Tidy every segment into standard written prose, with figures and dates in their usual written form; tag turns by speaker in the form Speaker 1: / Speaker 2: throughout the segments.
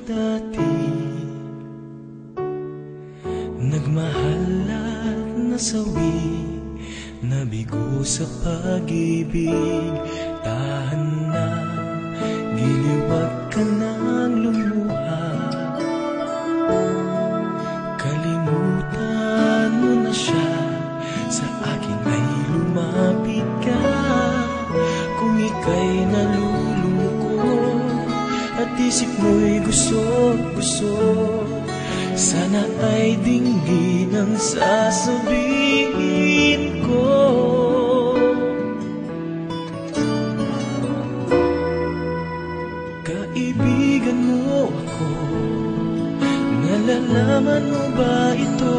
Speaker 1: dati, nagmahal at nasawi, nabigo sa pag-ibig. Tahan na, giliwag ka nang lumuha, kalimutan mo na siya, sa akin ay lumapit ka. Kung ika'y nalulungkot at isip mo'y gusot-gusot, sana ay dinggin ang sasabihin ko. Kaibigan mo ako, nalalaman mo ba ito?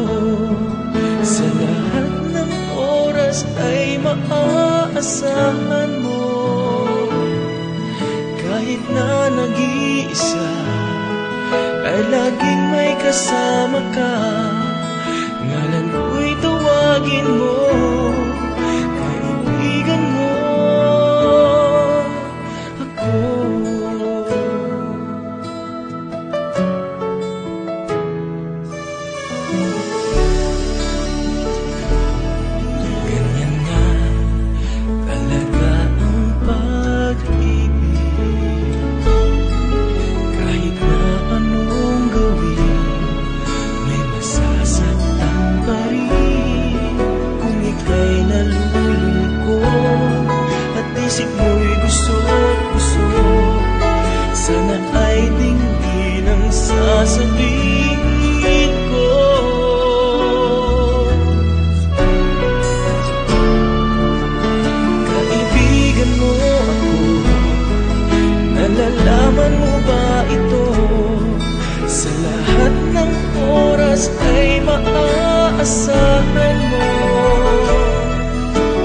Speaker 1: Sa lahat ng oras ay maaasahan mo, kahit na nag-iisa ay laging may kasama ka. Ngalan ko'y tawagin mo, kaibigan mo ako. Ganyan nga talaga ang pag-ibig, kahit na anong gawin, may masasaktan pa rin. Kung ika'y nalulungkot at isip mo'y gusot-gusot, sana ay dinggin ang sasabihin ko. Kaibigan mo ako, nalalaman mo ba ito? Sa lahat ng oras ay maaasahan mo,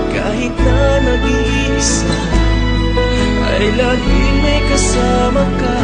Speaker 1: kahit na nag-iisa ay laging may kasama ka.